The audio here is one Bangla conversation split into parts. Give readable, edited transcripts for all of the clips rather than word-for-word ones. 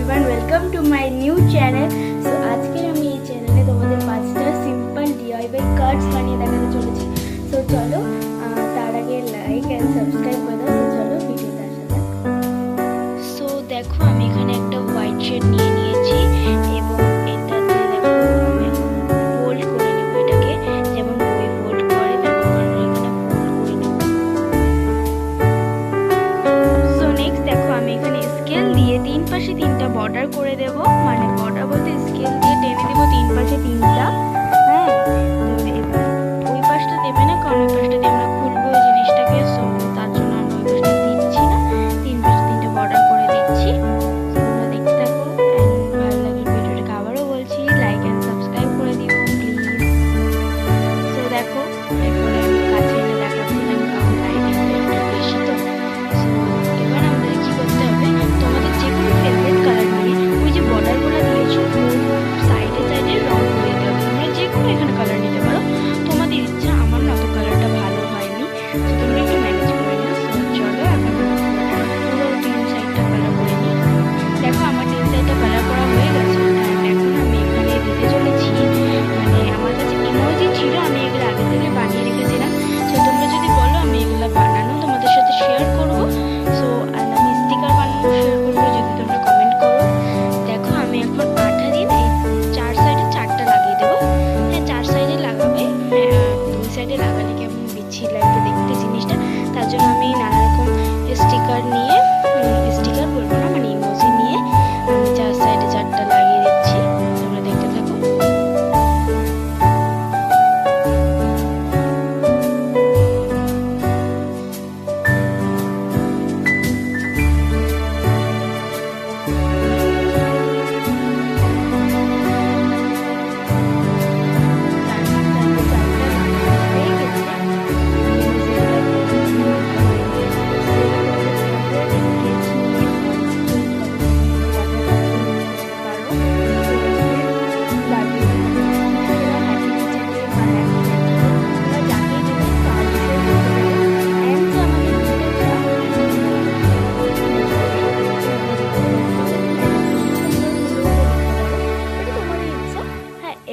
Everyone, welcome to my new channel. So आज के আমি এই চ্যানেলে তোমাদের পাঁচটা সিম্পল ডিআইওয়াই কার্ডস বানিয়ে দেখাতে চলেছি। সো চলো তার আগে লাইক এন্ড সাবস্ক্রাইব করে দাও। সো চলো ভিডিওতে আসা যাক। সো দেখো আমি এখানে একটা হোয়াইট শেড নিয়ে নিয়েছি এবং এটাতে দেখো আমি ফোল্ড করে নেব এটাকে, যেমন বই ফোল্ড করে দেখো আমি এখানে ফোল্ড করে নেব। সো নেক্সট দেখো আমি এখানে স্কেল দিয়ে তিন পাশে তিনটা বর্ডার করে দেব, মানে বর্ডার বলতে স্কেল দিয়ে টেনে দেব তিন পাশে তিনটা। হ্যাঁ, এবার ওই পাশটা দেবে না, কারণ ওই পাশটা দিয়ে আমরা খুলবো ওই জিনিসটাকে। সো তার জন্য আমরা ওই পাশটা দিচ্ছি না, তিন পাশে তিনটা বর্ডার করে দিচ্ছি। তোমরা দেখতে থাকো, ভালো লাগে ভিডিওটাকে আবারও বলছি লাইক অ্যান্ড সাবস্ক্রাইব করে দিও প্লিজ। সো দেখো এরপরে আমি কাছে এনে দেখাচ্ছিলাম, কারণ লাইটিংটা একটু বেশি তো। সো এবার আমাদের কি করতে হবে, তোমাদের যে কোনো ফেভারিট কালার নিয়ে ওই যে বর্ডারগুলো দিয়েছো সাইডে সাইডে রং করে দিতে হবে। তোমরা যে কোনো এখানে কালার নিতে পারো, তোমাদের ইচ্ছা। আমার না অত কালারটা ভালো হয়নি, তো তোমরা একটু ম্যানেজ করে নিও। সো চলো এখন পুরো তিন সাইডটা কালার করে নিই। দেখো আমার তিন সাইডটা কালার করা হয়ে গেছে। এখন আমি এখানে দিতে চলেছি, মানে আমার কাছে ইমোজি ছিল, আমি এগুলো আগে থেকে বানিয়ে রেখেছিলাম। সো তোমরা যদি বলো আমি এগুলো বানানো তোমাদের সাথে শেয়ার করবো। সো আর আমি স্টিকার বানানো শেয়ার করবো যদি তোমরা কমেন্ট করো। দেখো আমি এখন আঠা দিয়ে না চার সাইডে চারটা লাগিয়ে দেবো। হ্যাঁ, চার সাইডে লাগাবে, দুই সাইডে লাগালে কেমন বিচ্ছিরি লাগবে দেখতে জিনিসটা। তার জন্য আমি নানা রকম স্টিকার নিয়ে, স্টিকার বলবো না মানে ইমোজি নিয়ে আমি চার সাইডে চারটা লাগিয়ে দিচ্ছি। তোমরা দেখতে থাকো।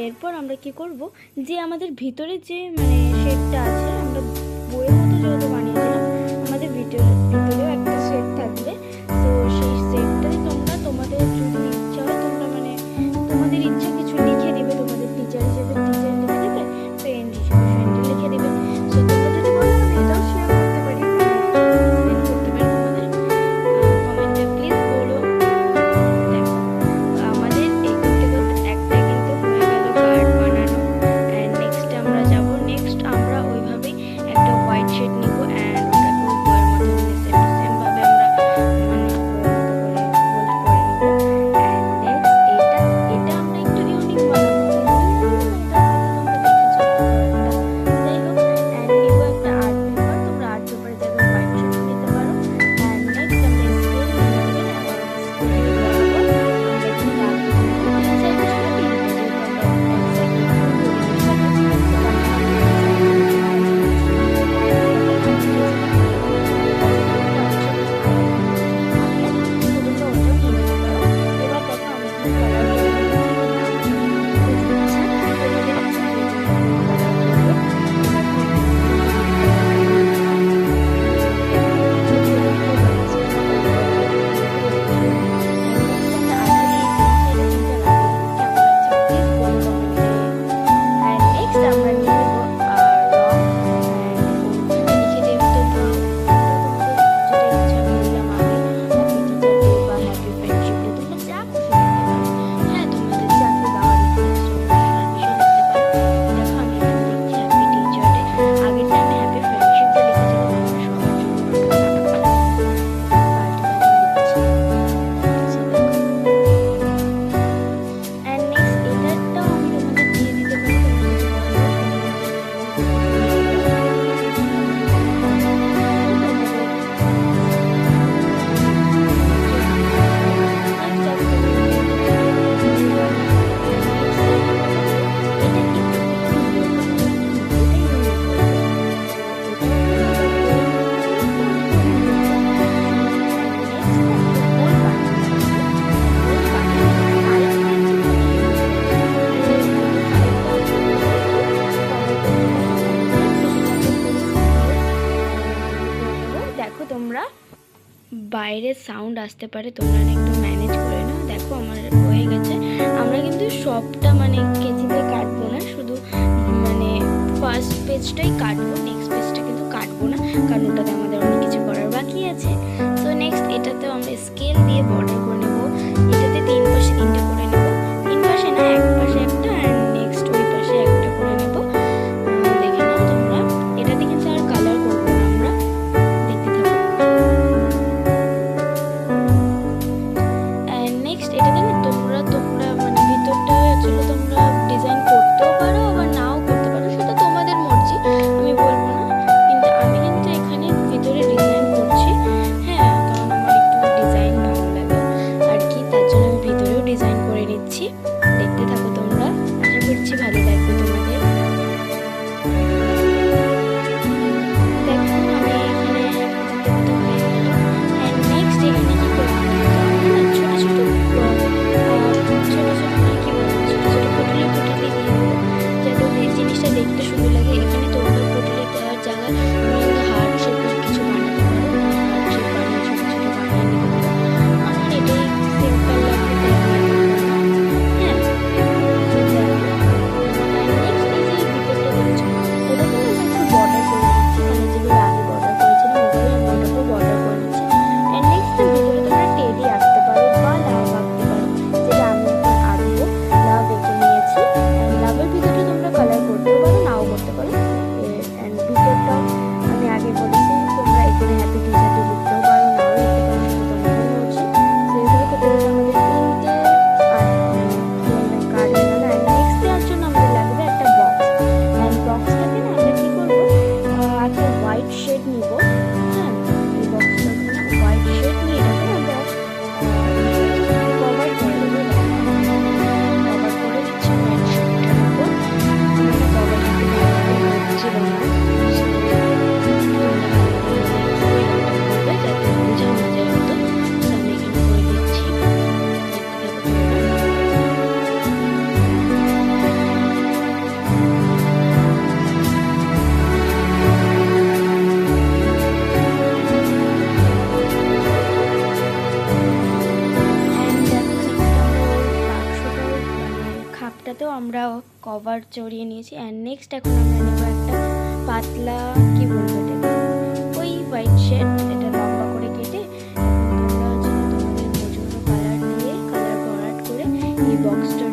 এরপর আমরা কি করব, যে আমাদের ভিতরে যে মানে শেডটা আছে, আমরা বইয়ের মতো যেহেতু বানিয়েছিলাম আমাদের ভিতরেও একটা শেড থাকবে। তো সেই শেডটাই তোমরা তোমাদের যদি ইচ্ছা হয় তোমরা মানে তোমাদের ইচ্ছা কিছু লিখে দেবে, তোমাদের টিচার হিসেবে টিচার লিখে দেবে, ফ্রেন্ড হিসেবে ফ্রেন্ড লিখে দেবে। সো তোমরা যদি বলো আমি এটাও শেয়ার করতে পারি, সেন্ড করতে পারি তোমাদের কমেন্টে প্লিজ বলো। দেখো আমাদের এই করতে করতে একটা কিন্তু হয়ে গেল কার্ড বানানো। অ্যান্ড নেক্সট আমরা যাব, নেক্সট আমরা ওইভাবেই একটা হোয়াইট শেড নিব অ্যান্ড ওটাকেও বইয়ের মতো সেম সাউন্ড আসতে পারে, তোমরা একটু ম্যানেজ করে নাও। দেখো আমার হয়ে গেছে। আমরা কিন্তু সবটা মানে কেচিতে কাটবো না, শুধু মানে ফার্স্ট পেজটাই কাটবো, নেক্সট পেজটা কিন্তু কাটবো না, কারণ ওটাতে আমাদের অনেক কিছু করার বাকি আছে। তো নেক্সট এটাতেও আমরা স্কেল দিয়ে বর্ডার করে নেবো। এটাতে 3 পাশে 3টে করে নেবো, 3 পাশে না, এক পাশে একটা আর নেক্সট ওই পাশে একটা করে নেবো। দেখে নাও তোমরা, এটাতে কিন্তু আর কালার করবো না আমরা, দেখতে থাকো। অ্যান্ড নেক্সট এটাতে না তোমরা মানে ভিতরটা আসলে তোমরা ডিজাইন করতেও পারো আবার নাও করতে পারো, সেটা তোমাদের মর্জি, আমি বলবো না। কিন্তু আমি কিন্তু এখানে ভিতরে ডিজাইন করছি, হ্যাঁ, কারণ আমার একটু ডিজাইন ভালো লাগে আর কি, তার জন্য আমি ভিতরেও ডিজাইন করে নিচ্ছি। দেখতে থাকো তোমরা, আশা করছি ভালো লাগবে তোমাদের। দেখো আমি এখানে দেখতে হয়ে গেল। অ্যান্ড নেক্সট এখানে কি করবো, আমরা না ছোট ছোট মানে কি বলবো, ছোট ছোট পুটলি দিয়ে দেবো, যাতে জিনিসটা দেখতে সুন্দর লাগে। এখানে তোমরা পুটলি দেওয়ার জায়গায় তোমরা কিন্তু হার্ট শেপের কিছু বানাতে পারো, হার্ট শেপ বানিয়ে ছোট ছোট বানিয়ে নিতে পারো। আমার এটাই সিম্পল লাগে তাই আমি করলাম। হ্যাঁ, নেক্সট এই যে ভিতরটা দেখছো, ওটাতে না আমরা একটু বর্ডার করে দিচ্ছি, মানে যেগুলো আগে বর্ডার করেছিলাম ওগুলো আমি ওটাকেও বর্ডার করে দিচ্ছি। অ্যান্ড নেক্সট ভিতরে তোমরা টেডি আঁকতে পারো বা লাভ আঁকতে পারো, যেটা আমি এখন আঁকবো। লাভ এঁকে নিয়েছি, অ্যান্ড লাভের ভিতরে তোমরা কালার করতে পারো, নাও করতে পারো। অ্যান্ড ভিতরটাও আমি আগে বলেছি, তোমরা এখানে হ্যাপি টিচার ডে লিখতেও পারো, নাও লিখতে পারো, সেটা তোমাদের মর্জি। তো এইভাবে করতে করতে আমাদের 3টে কার্ড হয়ে গেল। অ্যান্ড নেক্সট দেওয়ার জন্য আমাদের লাগবে একটা বক্স। অ্যান্ড বক্সটাকে না আমরা কী করবো, একটা হোয়াইট শেড নিব। হ্যাঁ, এই বক্সটাকে না হোয়াইট শেড নিয়ে এটাকে আমরা কভার করে দেবো। কভার করে দিচ্ছি হোয়াইট শেডটার উপর। আমরা কভার করতে ভালোভাবে হচ্ছিল না, যাতে বোঝা না যায় হতো, আমি এখানে করে দিচ্ছি। দেখতে খাপটাতেও আমরা কভার চড়িয়ে নিয়েছি। অ্যান্ড নেক্সট এখন আমরা নেবো একটা পাতলা, কি বলবো এটাকে, ওই হোয়াইট শেড, এটা লম্বা করে কেটে এখন তোমরা হচ্ছে তোমাদের পছন্দ কালার দিয়ে কালার ভরাট করে এই বক্সটা